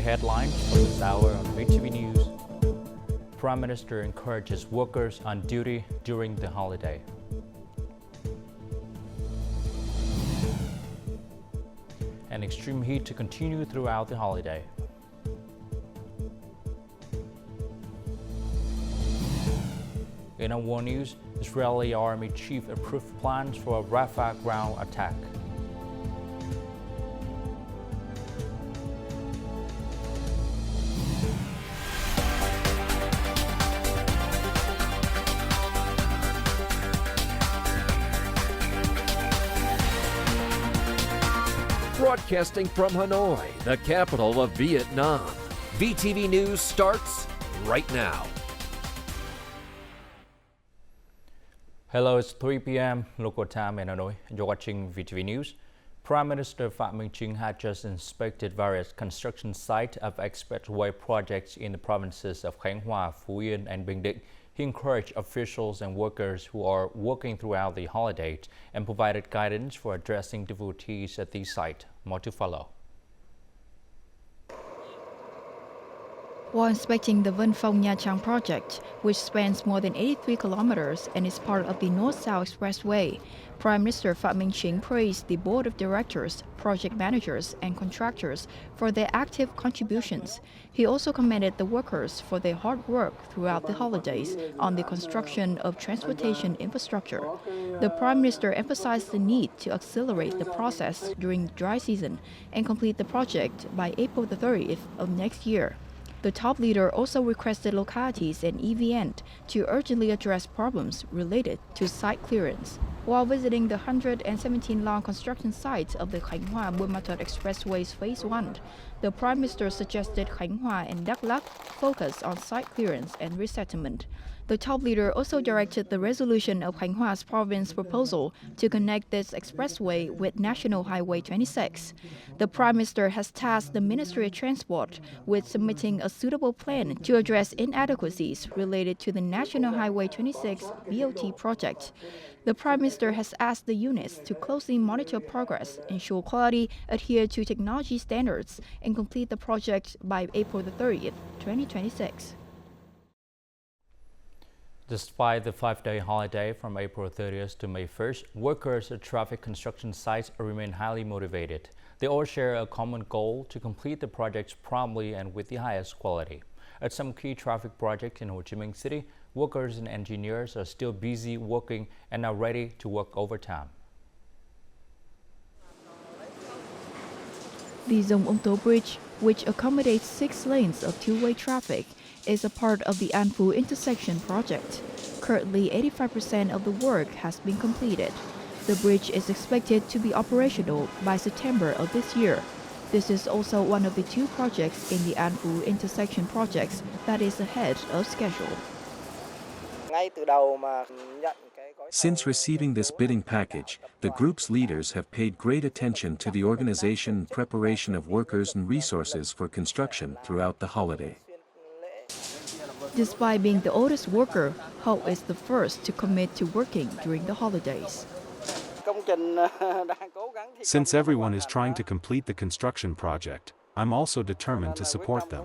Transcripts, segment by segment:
headlines for this hour on VTV News. Prime Minister encourages workers on duty during the holiday. And extreme heat to continue throughout the holiday. In our world news, Israeli Army Chief approved plans for a RAFAH ground attack. Broadcasting from Hanoi, the capital of Vietnam. VTV News starts right now. Hello, it's 3 p.m. local time in Hanoi. You're watching VTV News. Prime Minister Phie had just inspected various construction sites of expressway projects in the provinces of Khánh Hòa, Phie, and Bình Định. He encouraged officials and workers who are working throughout the holidays and provided guidance for addressing difficulties at these sites. More to follow. While inspecting the Vân Phong Nha Trang project, which spans more than 83 kilometers and is part of the North-South Expressway, Prime Minister Phie praised the board of directors, project managers, and contractors for their active contributions. He also commended the workers for their hard work throughout the holidays on the construction of transportation infrastructure. The Prime Minister emphasized the need to accelerate the process during the dry season and complete the project by April the 30th of next year. The top leader also requested localities and EVN to urgently address problems related to site clearance. While visiting the 117-long construction sites of the Khánh Hòa Buôn Ma Thuột Expressways Phase 1, the Prime Minister suggested Khánh Hòa and Đắk Lắk focus on site clearance and resettlement. The top leader also directed the resolution of Khánh Hòa province proposal to connect this expressway with National Highway 26. The Prime Minister has tasked the Ministry of Transport with submitting a suitable plan to address inadequacies related to the National Highway 26 BOT project. The Prime Minister has asked the units to closely monitor progress, ensure quality, adhere to technology standards, and complete the project by April the 30th, 2026. Despite the 5-day holiday from April 30th to May 1st, workers at traffic construction sites remain highly motivated. They all share a common goal to complete the projects promptly and with the highest quality. At some key traffic projects in Ho Chi Minh City, workers and engineers are still busy working and are ready to work overtime. The Dong Ông To Bridge, which accommodates 6 lanes of two-way traffic, is a part of the An Phu intersection project. Currently, 85% of the work has been completed. The bridge is expected to be operational by September of this year. This is also one of the 2 projects in the An Phu intersection projects that is ahead of schedule. Since receiving this bidding package, the group's leaders have paid great attention to the organization and preparation of workers and resources for construction throughout the holiday. Despite being the oldest worker, Ho is the first to commit to working during the holidays. Since everyone is trying to complete the construction project, I'm also determined to support them.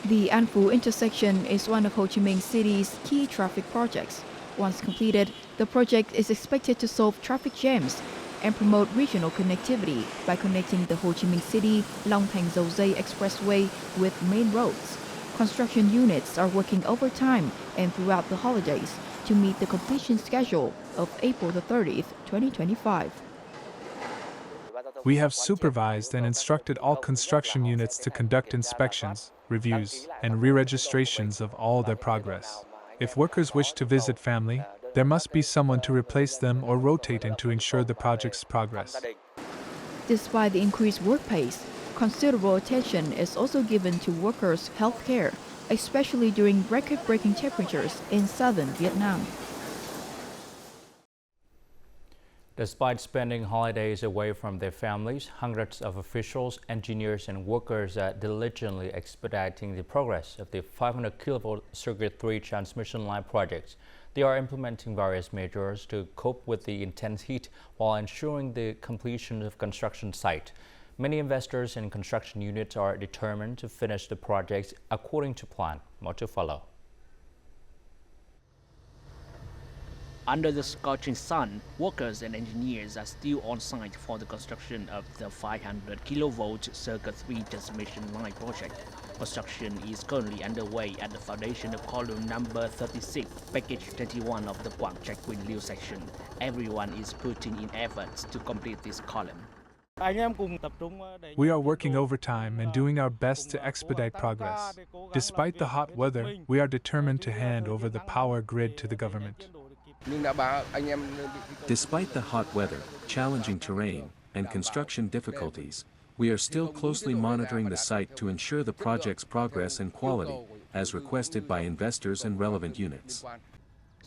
The An Phu intersection is one of Ho Chi Minh City's key traffic projects. Once completed, the project is expected to solve traffic jams and promote regional connectivity by connecting the Ho Chi Minh City Long Thành Dầu Dây Expressway with main roads. Construction units are working overtime and throughout the holidays to meet the completion schedule of April the 30th, 2025. We have supervised and instructed all construction units to conduct inspections, reviews, and re-registrations of all their progress. If workers wish to visit family, there must be someone to replace them or rotate in to ensure the project's progress. Despite the increased work pace, considerable attention is also given to workers' health care, especially during record-breaking temperatures in southern Vietnam. Despite spending holidays away from their families, hundreds of officials, engineers, and workers are diligently expediting the progress of the 500 kV Circuit 3 transmission line project. They are implementing various measures to cope with the intense heat while ensuring the completion of construction site. Many investors and construction units are determined to finish the projects according to plan. More to follow. Under the scorching sun, workers and engineers are still on site for the construction of the 500 kV Circuit 3 transmission line project. Construction is currently underway at the foundation of column number 36, package 21 of the Quảng Trạch Quỳnh Liêu section. Everyone is putting in efforts to complete this column. We are working overtime and doing our best to expedite progress. Despite the hot weather, we are determined to hand over the power grid to the government. Despite the hot weather, challenging terrain, and construction difficulties, we are still closely monitoring the site to ensure the project's progress and quality, as requested by investors and relevant units.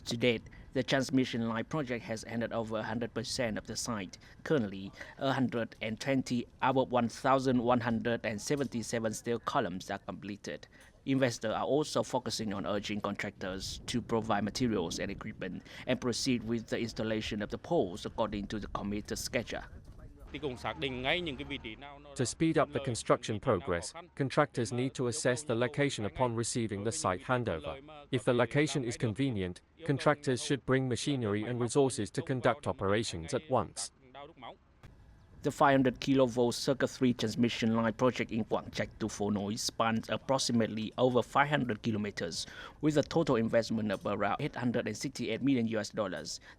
To date, the transmission line project has handed over 100% of the site. Currently, 120 out of 1,177 steel columns are completed. Investors are also focusing on urging contractors to provide materials and equipment and proceed with the installation of the poles according to the committed schedule. To speed up the construction progress, contractors need to assess the location upon receiving the site handover. If the location is convenient, contractors should bring machinery and resources to conduct operations at once. The 500 kV Circuit 3 transmission line project in Quảng Trạch to Phổ Nối spans approximately over 500 kilometers, with a total investment of around $868 million.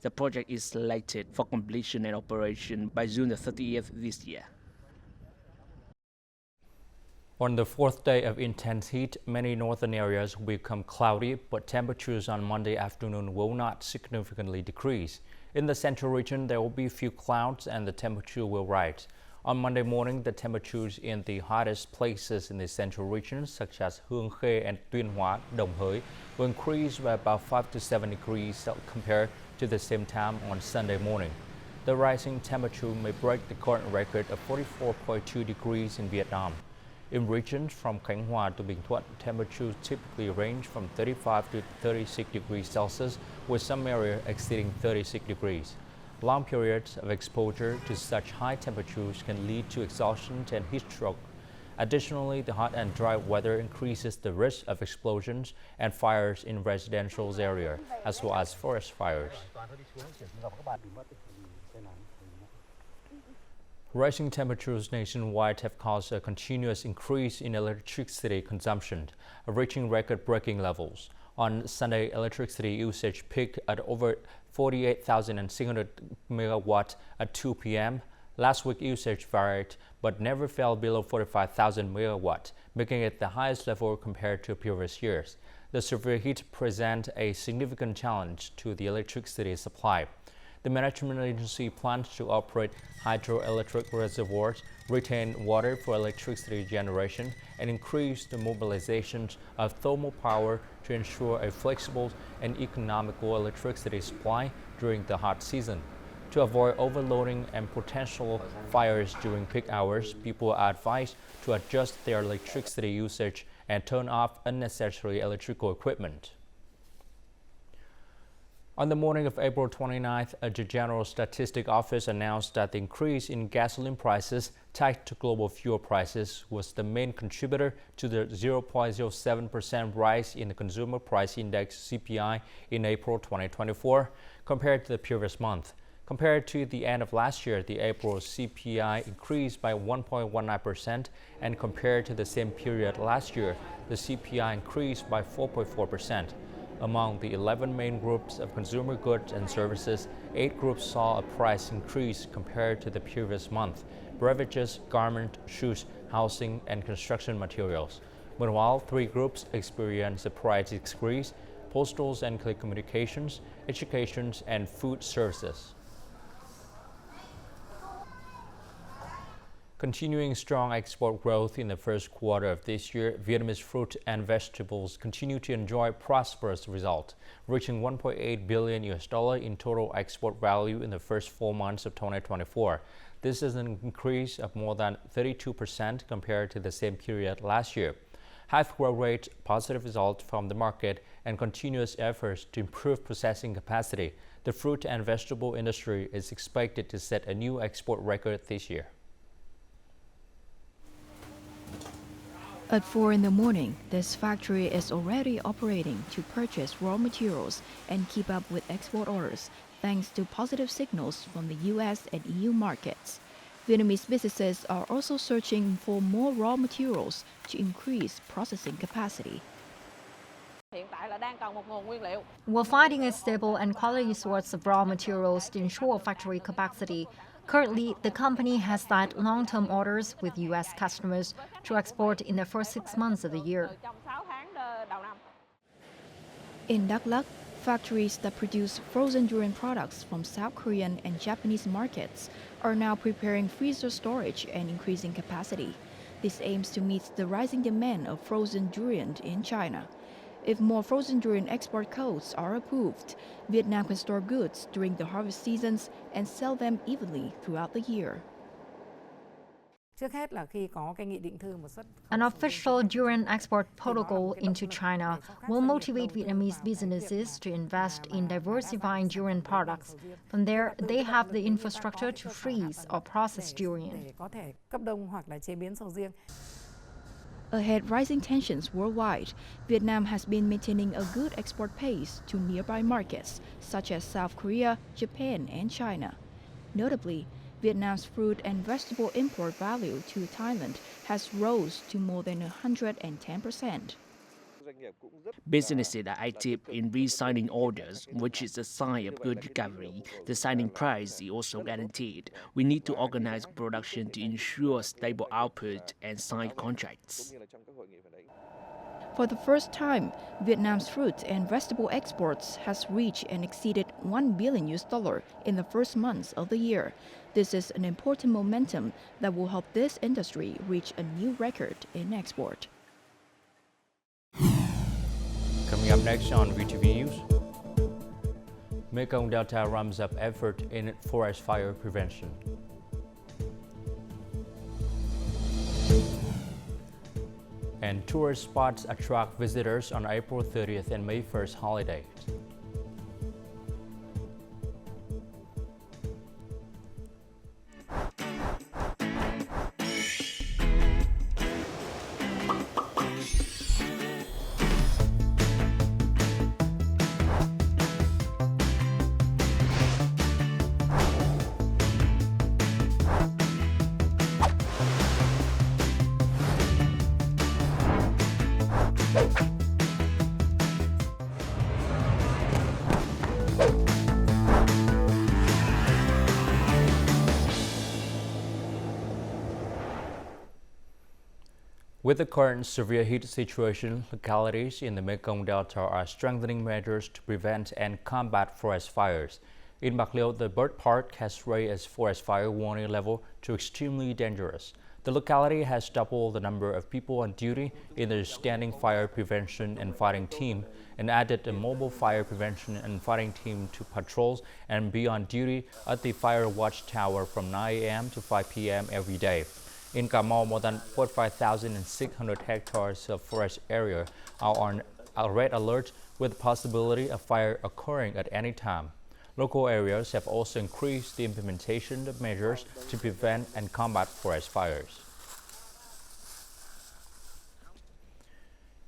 The project is slated for completion and operation by June the 30th this year. On the fourth day of intense heat, many northern areas will become cloudy, but temperatures on Monday afternoon will not significantly decrease. In the central region, there will be few clouds and the temperature will rise. On Monday morning, the temperatures in the hottest places in the central region, such as Hương Khê and Tuyên Hóa, Đồng Hới, will increase by about 5 to 7 degrees compared to the same time on Sunday morning. The rising temperature may break the current record of 44.2 degrees in Vietnam. In regions from Khánh Hòa to Bình Thuận, temperatures typically range from 35 to 36 degrees Celsius, with some areas exceeding 36 degrees. Long periods of exposure to such high temperatures can lead to exhaustion and heat stroke. Additionally, the hot and dry weather increases the risk of explosions and fires in residential areas, as well as forest fires. Rising temperatures nationwide have caused a continuous increase in electricity consumption, reaching record-breaking levels. On Sunday, electricity usage peaked at over 48,600 megawatts at 2 p.m. Last week, usage varied but never fell below 45,000 megawatts, making it the highest level compared to previous years. The severe heat presents a significant challenge to the electricity supply. The management agency plans to operate hydroelectric reservoirs, retain water for electricity generation, and increase the mobilization of thermal power to ensure a flexible and economical electricity supply during the hot season. To avoid overloading and potential fires during peak hours, people are advised to adjust their electricity usage and turn off unnecessary electrical equipment. On the morning of April 29th, the General Statistics Office announced that the increase in gasoline prices tied to global fuel prices was the main contributor to the 0.07% rise in the Consumer Price Index (CPI) in April 2024 compared to the previous month. Compared to the end of last year, the April CPI increased by 1.19%, and compared to the same period last year, the CPI increased by 4.4%. Among the 11 main groups of consumer goods and services, 8 groups saw a price increase compared to the previous month: beverages, garment, shoes, housing, and construction materials. Meanwhile, 3 groups experienced a price decrease: postals and telecommunications, education, and food services. Continuing strong export growth in the first quarter of this year, Vietnamese fruit and vegetables continue to enjoy prosperous results, reaching $1.8 billion in total export value in the first 4 months of 2024. This is an increase of more than 32% compared to the same period last year. High growth rate, positive results from the market, and continuous efforts to improve processing capacity, the fruit and vegetable industry is expected to set a new export record this year. At 4 in the morning, this factory is already operating to purchase raw materials and keep up with export orders, thanks to positive signals from the US and EU markets. Vietnamese businesses are also searching for more raw materials to increase processing capacity. We're finding a stable and quality source of raw materials to ensure factory capacity. Currently, the company has signed long-term orders with U.S. customers to export in the first 6 months of the year. In Đắk Lắk, factories that produce frozen durian products from South Korean and Japanese markets are now preparing freezer storage and increasing capacity. This aims to meet the rising demand of frozen durian in China. If more frozen durian export codes are approved, Vietnam can store goods during the harvest seasons and sell them evenly throughout the year. An official durian export protocol into China will motivate Vietnamese businesses to invest in diversifying durian products. From there, they have the infrastructure to freeze or process durian. Amid rising tensions worldwide, Vietnam has been maintaining a good export pace to nearby markets such as South Korea, Japan, and China. Notably, Vietnam's fruit and vegetable import value to Thailand has rose to more than 110%. Businesses are active in re-signing orders, which is a sign of good recovery. The signing price is also guaranteed. We need to organize production to ensure stable output and sign contracts. For the first time, Vietnam's fruit and vegetable exports has reached and exceeded $1 billion in the first months of the year. This is an important momentum that will help this industry reach a new record in export. Coming up next on VTV News, Mekong Delta ramps up effort in forest fire prevention. And tourist spots attract visitors on April 30th and May 1st holidays. With the current severe heat situation, localities in the Mekong Delta are strengthening measures to prevent and combat forest fires. In Bạc Liêu, the bird park has raised its forest fire warning level to extremely dangerous. The locality has doubled the number of people on duty in the standing fire prevention and fighting team and added a mobile fire prevention and fighting team to patrols and be on duty at the fire watch tower from 9 a.m. to 5 p.m. every day. In Canal, more than 45,600 hectares of forest area are on a red alert with the possibility of fire occurring at any time. Local areas have also increased the implementation of measures to prevent and combat forest fires.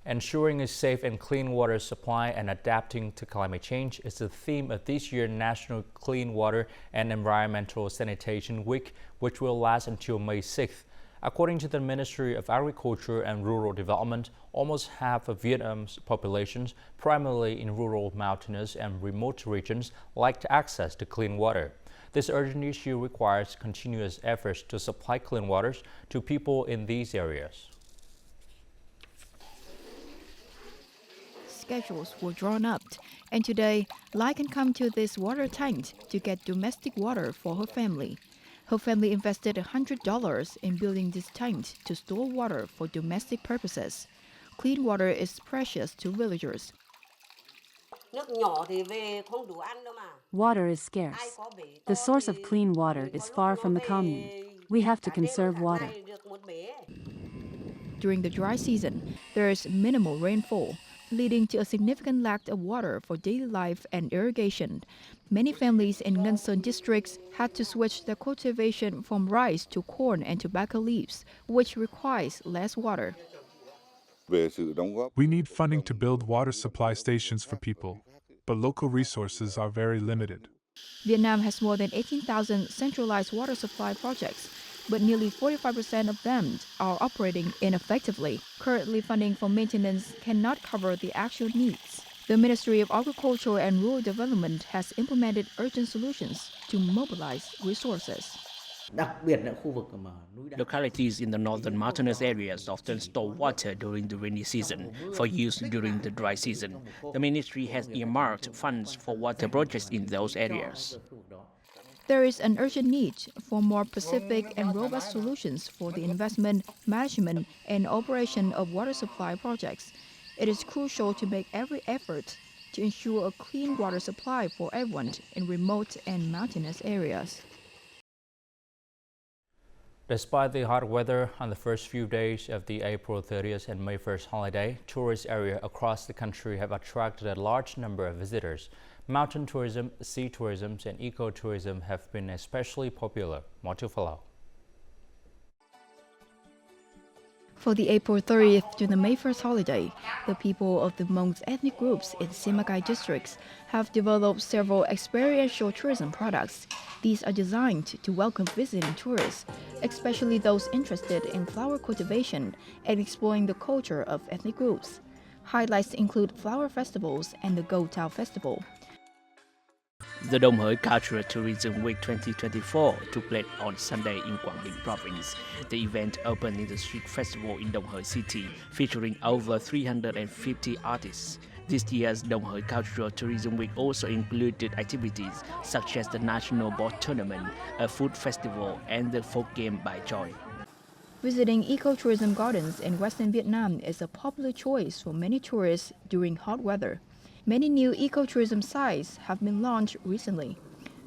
Ensuring a safe and clean water supply and adapting to climate change is the theme of this year's National Clean Water and Environmental Sanitation Week, which will last until May 6th. According to the Ministry of Agriculture and Rural Development, almost half of Vietnam's population, primarily in rural, mountainous, and remote regions, lack access to clean water. This urgent issue requires continuous efforts to supply clean water to people in these areas. Schedules were drawn up, and today, Lai can come to this water tank to get domestic water for her family. Her family invested $100 in building this tank to store water for domestic purposes. Clean water is precious to villagers. Water is scarce. The source of clean water is far from the commune. We have to conserve water. During the dry season, there is minimal rainfall, leading to a significant lack of water for daily life and irrigation. Many families in Ngân Sơn districts had to switch their cultivation from rice to corn and tobacco leaves, which requires less water. We need funding to build water supply stations for people, but local resources are very limited. Vietnam has more than 18,000 centralized water supply projects, but nearly 45% of them are operating ineffectively. Currently, funding for maintenance cannot cover the actual needs. The Ministry of Agriculture and Rural Development has implemented urgent solutions to mobilize resources. Localities in the northern mountainous areas often store water during the rainy season for use during the dry season. The ministry has earmarked funds for water projects in those areas. There is an urgent need for more specific and robust solutions for the investment, management, and operation of water supply projects. It is crucial to make every effort to ensure a clean water supply for everyone in remote and mountainous areas. Despite the hot weather on the first few days of the April 30th and May 1st holiday, tourist areas across the country have attracted a large number of visitors. Mountain tourism, sea tourism, and ecotourism have been especially popular. More to follow. For the April 30th to the May 1st holiday, the people of the Hmong's ethnic groups in Simacai districts have developed several experiential tourism products. These are designed to welcome visiting tourists, especially those interested in flower cultivation and exploring the culture of ethnic groups. Highlights include flower festivals and the Go Tao Festival. The Đồng Hới Cultural Tourism Week 2024 took place on Sunday in Quảng Bình province. The event opened in the street festival in Đồng Hới city, featuring over 350 artists. This year's Đồng Hới Cultural Tourism Week also included activities such as the National Boat Tournament, a food festival, and the folk game by Joy. Visiting ecotourism gardens in Western Vietnam is a popular choice for many tourists during hot weather. Many new ecotourism sites have been launched recently.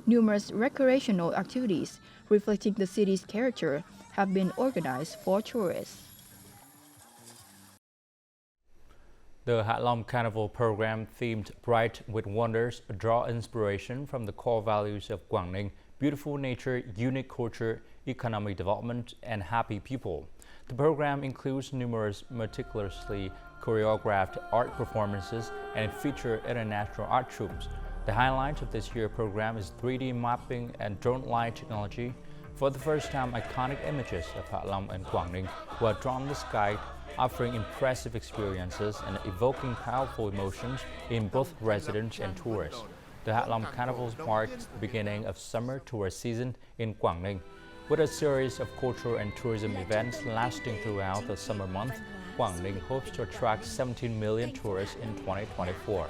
Numerous recreational activities reflecting the city's character have been organized for tourists. The Hạ Long Carnival program, themed Bright with Wonders, draw inspiration from the core values of Quảng Ninh: beautiful nature, unique culture, economic development, and happy people. The program includes numerous meticulously choreographed art performances and feature international art troupes. The highlight of this year's program is 3D mapping and drone light technology. For the first time, iconic images of Hạ Long and Quảng Ninh were drawn in the sky, offering impressive experiences and evoking powerful emotions in both residents and tourists. The Hạ Long Carnival marks the beginning of summer tourist season in Quảng Ninh. With a series of cultural and tourism events lasting throughout the summer month, Quảng Ninh hopes to attract 17 million tourists in 2024.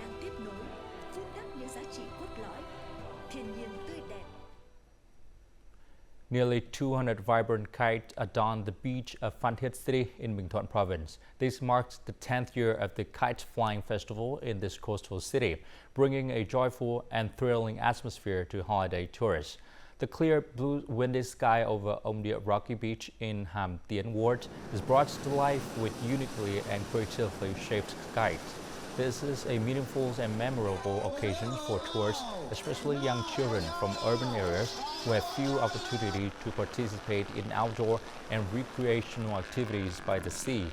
Nearly 200 vibrant kites adorn the beach of Phan Thiết City in Bình Thuận province. This marks the 10th year of the Kite Flying Festival in this coastal city, bringing a joyful and thrilling atmosphere to holiday tourists. The clear blue windy sky over Ông Địa rocky beach in Hàm Tiến Ward is brought to life with uniquely and creatively shaped kites. This is a meaningful and memorable occasion for tourists, especially young children from urban areas who have few opportunities to participate in outdoor and recreational activities by the sea.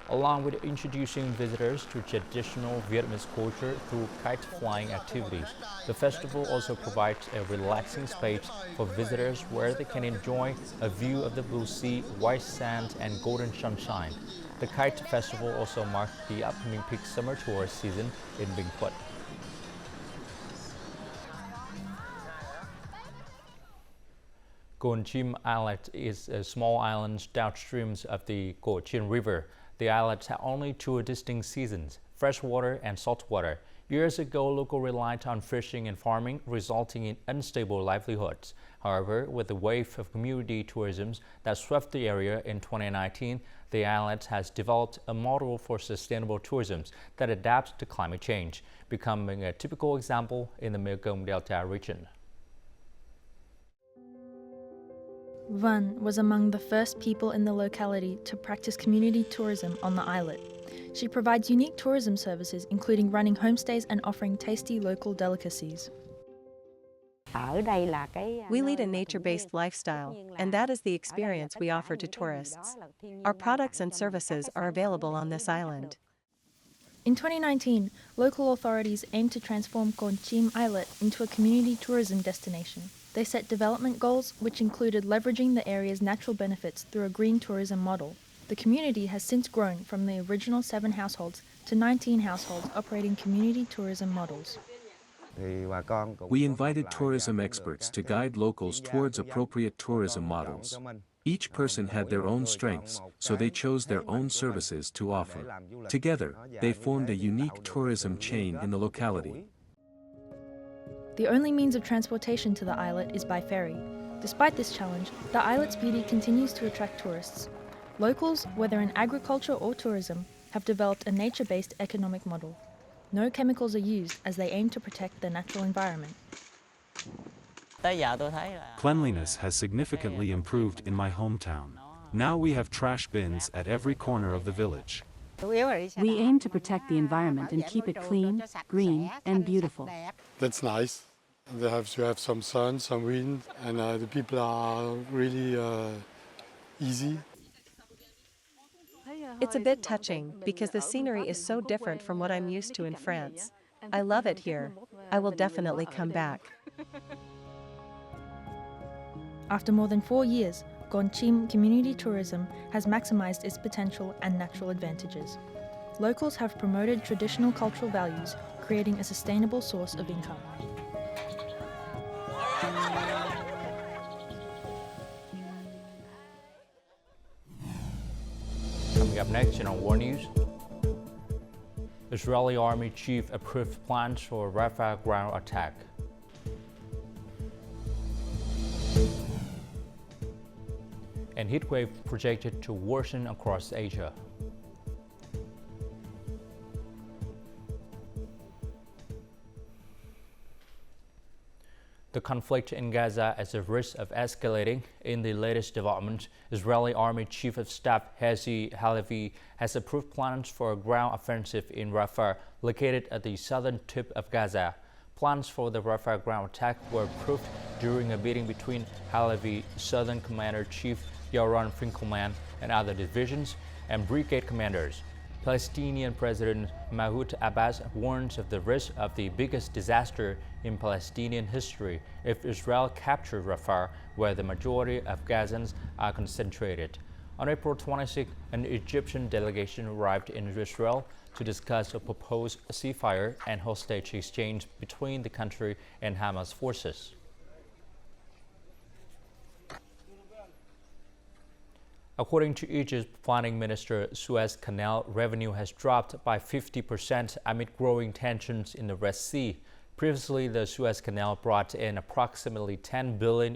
Along with introducing visitors to traditional Vietnamese culture through kite flying activities, the festival also provides a relaxing space for visitors where they can enjoy a view of the blue sea, white sand, and golden sunshine. The Kite Festival also marks the upcoming peak summer tourist season in Bình Thuận. Con Chim Islet is a small island downstream of the Scorching River. The islets have only two distinct seasons, freshwater and saltwater. Years ago, locals relied on fishing and farming, resulting in unstable livelihoods. However, with the wave of community tourism that swept the area in 2019, the islet has developed a model for sustainable tourism that adapts to climate change, becoming a typical example in the Mekong Delta region. Van was among the first people in the locality to practice community tourism on the islet. She provides unique tourism services, including running homestays and offering tasty local delicacies. We lead a nature-based lifestyle, and that is the experience we offer to tourists. Our products and services are available on this island. In 2019, local authorities aimed to transform Scorching Islet into a community tourism destination. They set development goals, which included leveraging the area's natural benefits through a green tourism model. The community has since grown from the original 7 households to 19 households operating community tourism models. We invited tourism experts to guide locals towards appropriate tourism models. Each person had their own strengths, so they chose their own services to offer. Together, they formed a unique tourism chain in the locality. The only means of transportation to the islet is by ferry. Despite this challenge, the islet's beauty continues to attract tourists. Locals, whether in agriculture or tourism, have developed a nature-based economic model. No chemicals are used as they aim to protect the natural environment. Cleanliness has significantly improved in my hometown. Now we have trash bins at every corner of the village. We aim to protect the environment and keep it clean, green, and beautiful. That's nice. They have to have some sun, some wind, and the people are really easy. It's a bit touching because the scenery is so different from what I'm used to in France. I love it here. I will definitely come back. After more than 4 years, Scorching community tourism has maximized its potential and natural advantages. Locals have promoted traditional cultural values, creating a sustainable source of income. Coming up next in our war news, Israeli Army Chief approved plans for RAFAH ground attack. And heatwave projected to worsen across Asia. The conflict in Gaza is at risk of escalating. In the latest development, Israeli Army Chief of Staff Herzi Halevi has approved plans for a ground offensive in Rafah, located at the southern tip of Gaza. Plans for the Rafah ground attack were approved during a meeting between Halevi, Southern Commander Chief Yaron Finkelman, and other divisions and brigade commanders. Palestinian President Mahmoud Abbas warns of the risk of the biggest disaster in Palestinian history if Israel captures Rafah, where the majority of Gazans are concentrated. On April 26, an Egyptian delegation arrived in Israel to discuss a proposed ceasefire and hostage exchange between the country and Hamas forces. According to Egypt's Planning Minister, Suez Canal revenue has dropped by 50% amid growing tensions in the Red Sea. Previously, the Suez Canal brought in approximately $10 billion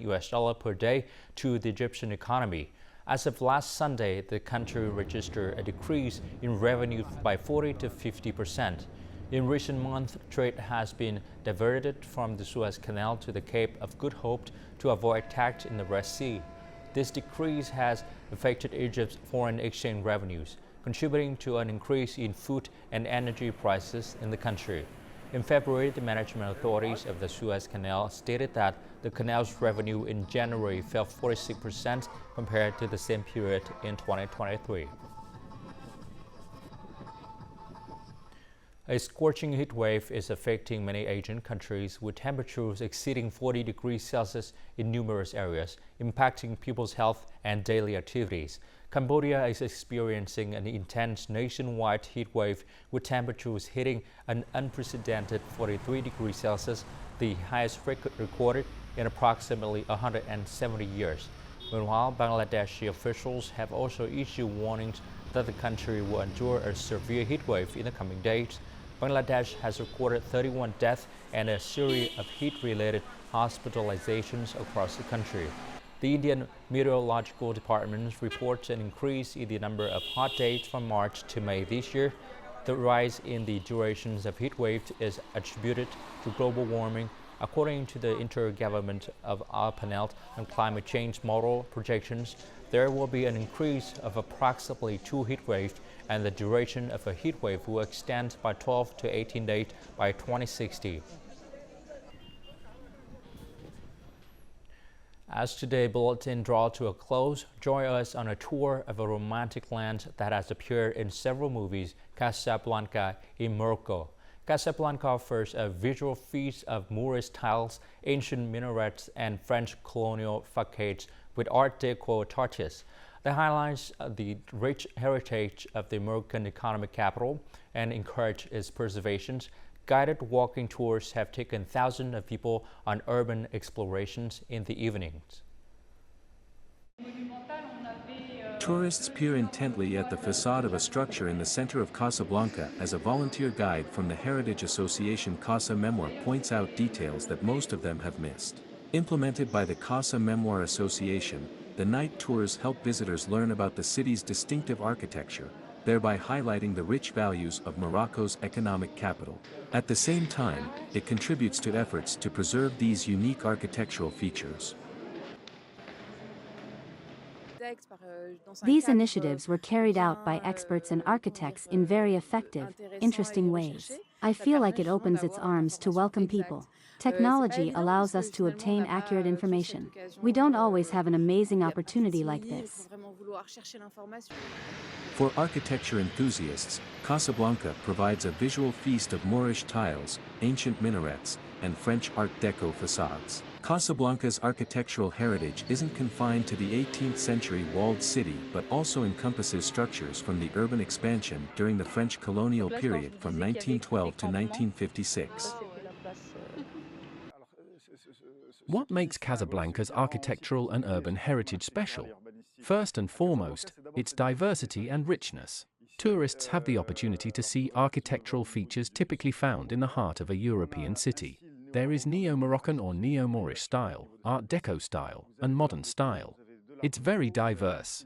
per day to the Egyptian economy. As of last Sunday, the country registered a decrease in revenue by 40 to 50%. In recent months, trade has been diverted from the Suez Canal to the Cape of Good Hope to avoid attacks in the Red Sea. This decrease has affected Egypt's foreign exchange revenues, contributing to an increase in food and energy prices in the country. In February, the management authorities of the Suez Canal stated that the canal's revenue in January fell 46% compared to the same period in 2023. A scorching heat wave is affecting many Asian countries, with temperatures exceeding 40 degrees Celsius in numerous areas, impacting people's health and daily activities. Cambodia is experiencing an intense nationwide heat wave, with temperatures hitting an unprecedented 43 degrees Celsius, the highest record recorded in approximately 170 years. Meanwhile, Bangladeshi officials have also issued warnings that the country will endure a severe heat wave in the coming days. Bangladesh has recorded 31 deaths and a series of heat-related hospitalizations across the country. The Indian Meteorological Department reports an increase in the number of hot days from March to May this year. The rise in the durations of heat waves is attributed to global warming. According to the Intergovernment of our Panel on Climate Change model projections, there will be an increase of approximately 2 heat waves, and the duration of a heat wave will extend by 12 to 18 days by 2060. As today's bulletin draws to a close, join us on a tour of a romantic land that has appeared in several movies, Casa Blanca in Morocco. Casa Blanca offers a visual feast of Moorish tiles, ancient minarets, and French colonial facades with Art Deco touches. That highlights the rich heritage of the Moroccan economic capital and encourage its preservation. Guided walking tours have taken thousands of people on urban explorations in the evenings. Tourists peer intently at the facade of a structure in the center of Casablanca as a volunteer guide from the Heritage Association Casa Memoir points out details that most of them have missed. Implemented by the Casa Memoir Association, the night tours help visitors learn about the city's distinctive architecture, thereby highlighting the rich values of Morocco's economic capital. At the same time, it contributes to efforts to preserve these unique architectural features. These initiatives were carried out by experts and architects in very effective, interesting ways. I feel like it opens its arms to welcome people. Technology allows us to obtain accurate information. We don't always have an amazing opportunity like this. For architecture enthusiasts, Casablanca provides a visual feast of Moorish tiles, ancient minarets, and French Art Deco facades. Casablanca's architectural heritage isn't confined to the 18th century walled city but also encompasses structures from the urban expansion during the French colonial period from 1912 to 1956. What makes Casablanca's architectural and urban heritage special? First and foremost, its diversity and richness. Tourists have the opportunity to see architectural features typically found in the heart of a European city. There is Neo-Moroccan or Neo-Moorish style, Art Deco style, and modern style. It's very diverse.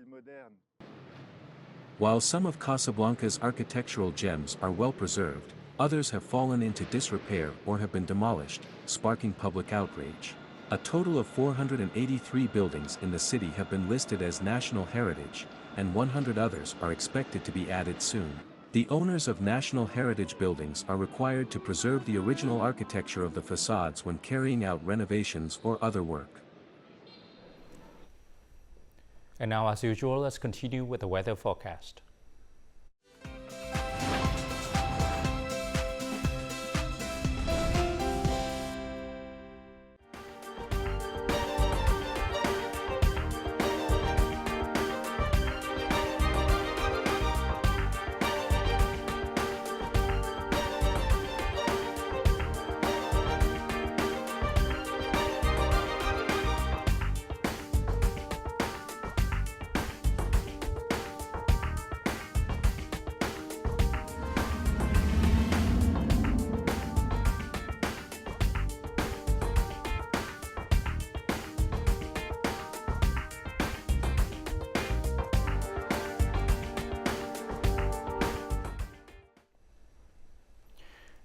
While some of Casablanca's architectural gems are well preserved, others have fallen into disrepair or have been demolished, sparking public outrage. A total of 483 buildings in the city have been listed as national heritage, and 100 others are expected to be added soon. The owners of national heritage buildings are required to preserve the original architecture of the facades when carrying out renovations or other work. And now, as usual, let's continue with the weather forecast.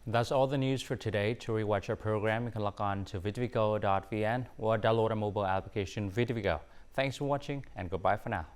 That's all the news for today. To rewatch our program, you can log on to VTVgo.vn or download our mobile application VTVgo. Thanks for watching and goodbye for now.